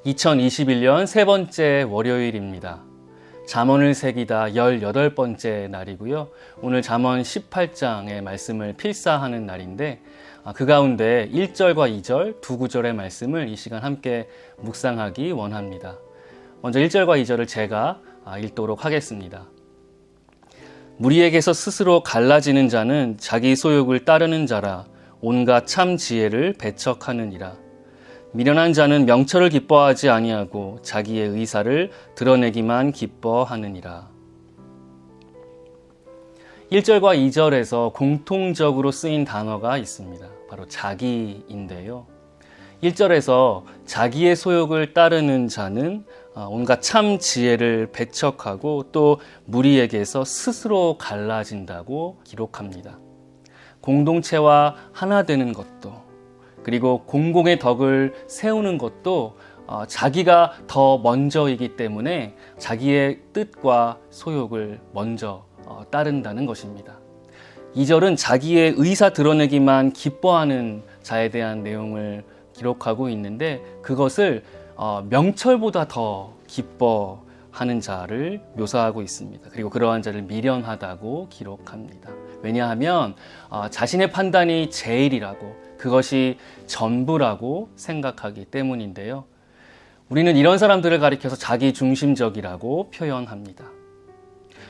2021년 세 번째 월요일입니다. 잠언을 새기다 18번째 날이고요. 오늘 잠언 18장의 말씀을 필사하는 날인데 그 가운데 1절과 2절 두 구절의 말씀을 이 시간 함께 묵상하기 원합니다. 먼저 1절과 2절을 제가 읽도록 하겠습니다. 무리에게서 스스로 갈라지는 자는 자기 소욕을 따르는 자라 온갖 참 지혜를 배척하느니라. 미련한 자는 명철을 기뻐하지 아니하고 자기의 의사를 드러내기만 기뻐하느니라. 1절과 2절에서 공통적으로 쓰인 단어가 있습니다. 바로 자기인데요. 1절에서 자기의 소욕을 따르는 자는 온갖 참 지혜를 배척하고 또 무리에게서 스스로 갈라진다고 기록합니다. 공동체와 하나 되는 것도 그리고 공공의 덕을 세우는 것도 자기가 더 먼저이기 때문에 자기의 뜻과 소욕을 먼저 따른다는 것입니다. 2절은 자기의 의사 드러내기만 기뻐하는 자에 대한 내용을 기록하고 있는데 그것을 명철보다 더 기뻐하는 자를 묘사하고 있습니다. 그리고 그러한 자를 미련하다고 기록합니다. 왜냐하면 자신의 판단이 제일이라고 그것이 전부라고 생각하기 때문인데요. 우리는 이런 사람들을 가리켜서 자기중심적이라고 표현합니다.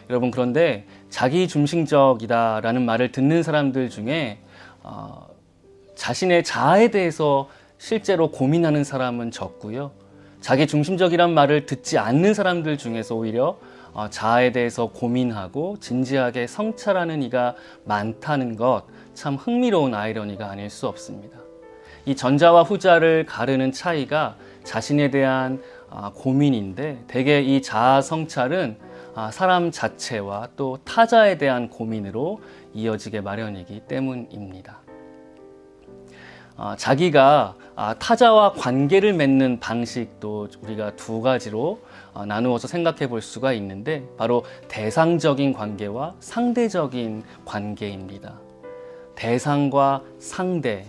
여러분, 그런데 자기중심적이다라는 말을 듣는 사람들 중에 자신의 자아에 대해서 실제로 고민하는 사람은 적고요. 자기중심적이란 말을 듣지 않는 사람들 중에서 오히려 자아에 대해서 고민하고 진지하게 성찰하는 이가 많다는 것, 참 흥미로운 아이러니가 아닐 수 없습니다. 이 전자와 후자를 가르는 차이가 자신에 대한 고민인데 대개 이 자아 성찰은 사람 자체와 또 타자에 대한 고민으로 이어지게 마련이기 때문입니다. 자기가 타자와 관계를 맺는 방식도 우리가 두 가지로 나누어서 생각해 볼 수가 있는데 바로 대상적인 관계와 상대적인 관계입니다. 대상과 상대,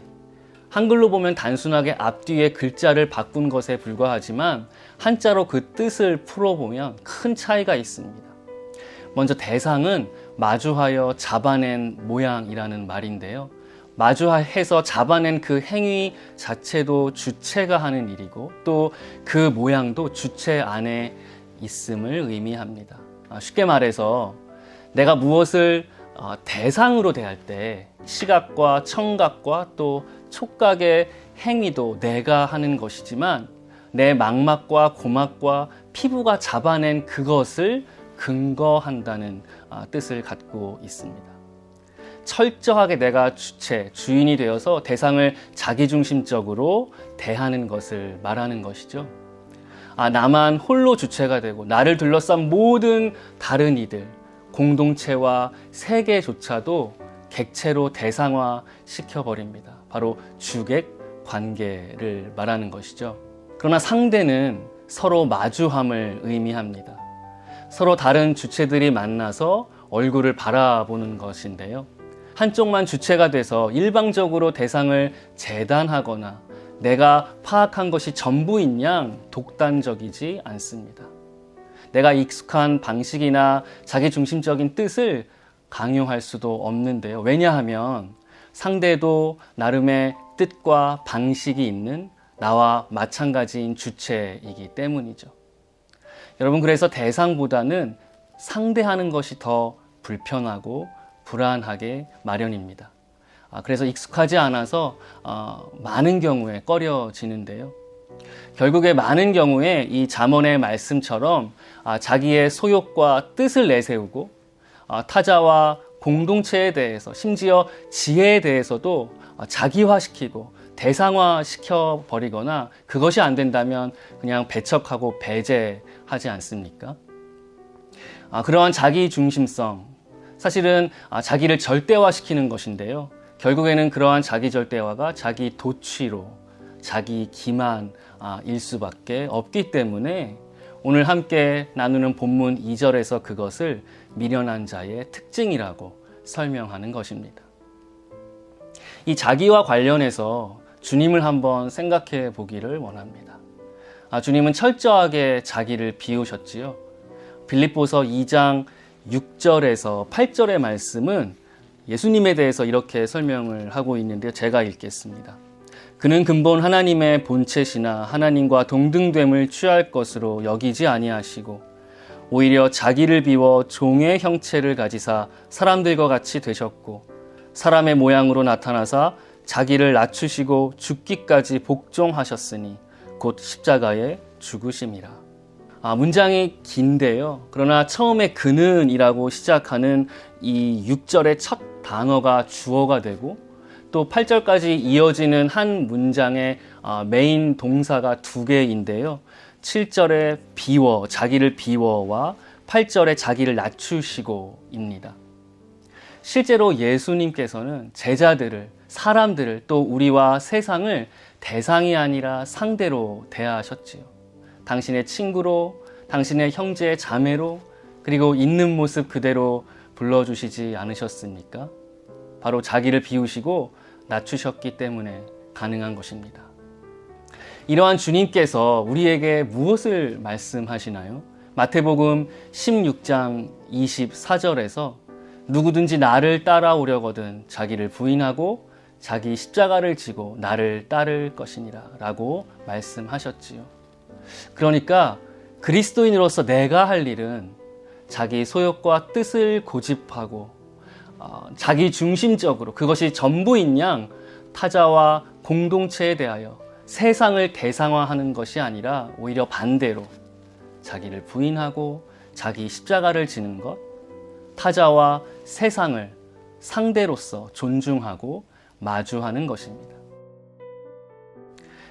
한글로 보면 단순하게 앞뒤에 글자를 바꾼 것에 불과하지만 한자로 그 뜻을 풀어보면 큰 차이가 있습니다. 먼저 대상은 마주하여 잡아낸 모양이라는 말인데요. 마주해서 잡아낸 그 행위 자체도 주체가 하는 일이고 또 그 모양도 주체 안에 있음을 의미합니다. 쉽게 말해서 내가 무엇을 대상으로 대할 때 시각과 청각과 또 촉각의 행위도 내가 하는 것이지만 내 망막과 고막과 피부가 잡아낸 그것을 근거한다는 뜻을 갖고 있습니다. 철저하게 내가 주체, 주인이 되어서 대상을 자기중심적으로 대하는 것을 말하는 것이죠. 나만 홀로 주체가 되고 나를 둘러싼 모든 다른 이들, 공동체와 세계조차도 객체로 대상화 시켜버립니다. 바로 주객 관계를 말하는 것이죠. 그러나 상대는 서로 마주함을 의미합니다. 서로 다른 주체들이 만나서 얼굴을 바라보는 것인데요. 한쪽만 주체가 돼서 일방적으로 대상을 재단하거나 내가 파악한 것이 전부인 양 독단적이지 않습니다. 내가 익숙한 방식이나 자기중심적인 뜻을 강요할 수도 없는데요. 왜냐하면 상대도 나름의 뜻과 방식이 있는 나와 마찬가지인 주체이기 때문이죠. 여러분, 그래서 대상보다는 상대하는 것이 더 불편하고 불안하게 마련입니다. 그래서 익숙하지 않아서 많은 경우에 꺼려지는데요. 결국에 많은 경우에 이 잠언의 말씀처럼 자기의 소욕과 뜻을 내세우고 타자와 공동체에 대해서 심지어 지혜에 대해서도 자기화시키고 대상화시켜 버리거나 그것이 안 된다면 그냥 배척하고 배제하지 않습니까? 그러한 자기중심성, 사실은 자기를 절대화시키는 것인데요. 결국에는 그러한 자기 절대화가 자기 도취로, 자기 기만일 수밖에 없기 때문에 오늘 함께 나누는 본문 2절에서 그것을 미련한 자의 특징이라고 설명하는 것입니다. 이 자기와 관련해서 주님을 한번 생각해 보기를 원합니다. 주님은 철저하게 자기를 비우셨지요. 빌립보서 2장 6절에서 8절의 말씀은 예수님에 대해서 이렇게 설명을 하고 있는데요. 제가 읽겠습니다. 그는 근본 하나님의 본체시나 하나님과 동등됨을 취할 것으로 여기지 아니하시고 오히려 자기를 비워 종의 형체를 가지사 사람들과 같이 되셨고 사람의 모양으로 나타나사 자기를 낮추시고 죽기까지 복종하셨으니 곧 십자가에 죽으심이라. 문장이 긴데요. 그러나 처음에 그는이라고 시작하는 이 6절의 첫 단어가 주어가 되고 또 8절까지 이어지는 한 문장의 메인 동사가 두 개인데요. 7절에 비워, 자기를 비워와 8절에 자기를 낮추시고입니다. 실제로 예수님께서는 제자들을, 사람들을 또 우리와 세상을 대상이 아니라 상대로 대하셨지요. 당신의 친구로, 당신의 형제, 자매로, 그리고 있는 모습 그대로 불러주시지 않으셨습니까? 바로 자기를 비우시고 낮추셨기 때문에 가능한 것입니다. 이러한 주님께서 우리에게 무엇을 말씀하시나요? 마태복음 16장 24절에서 누구든지 나를 따라오려거든 자기를 부인하고 자기 십자가를 지고 나를 따를 것이니라 라고 말씀하셨지요. 그러니까 그리스도인으로서 내가 할 일은 자기 소욕과 뜻을 고집하고 자기 중심적으로 그것이 전부인 양 타자와 공동체에 대하여 세상을 대상화하는 것이 아니라 오히려 반대로 자기를 부인하고 자기 십자가를 지는 것, 타자와 세상을 상대로서 존중하고 마주하는 것입니다.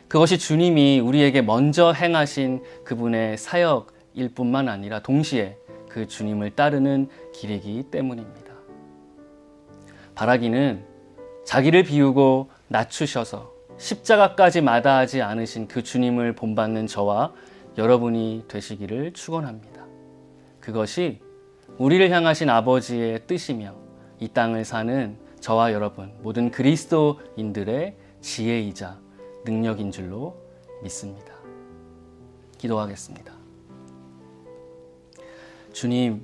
그것이 주님이 우리에게 먼저 행하신 그분의 사역일 뿐만 아니라 동시에 그 주님을 따르는 길이기 때문입니다. 바라기는 자기를 비우고 낮추셔서 십자가까지 마다하지 않으신 그 주님을 본받는 저와 여러분이 되시기를 축원합니다. 그것이 우리를 향하신 아버지의 뜻이며 이 땅을 사는 저와 여러분 모든 그리스도인들의 지혜이자 능력인 줄로 믿습니다. 기도하겠습니다. 주님,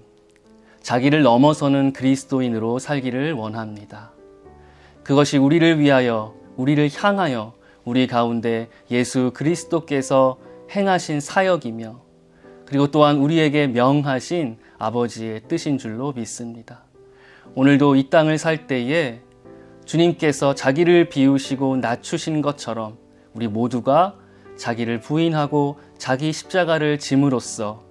자기를 넘어서는 그리스도인으로 살기를 원합니다. 그것이 우리를 위하여, 우리를 향하여 우리 가운데 예수 그리스도께서 행하신 사역이며 그리고 또한 우리에게 명하신 아버지의 뜻인 줄로 믿습니다. 오늘도 이 땅을 살 때에 주님께서 자기를 비우시고 낮추신 것처럼 우리 모두가 자기를 부인하고 자기 십자가를 짐으로써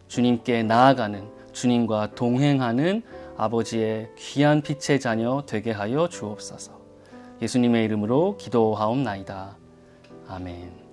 주님께 나아가는, 주님과 동행하는 아버지의 귀한 빛의 자녀 되게 하여 주옵소서. 예수님의 이름으로 기도하옵나이다. 아멘.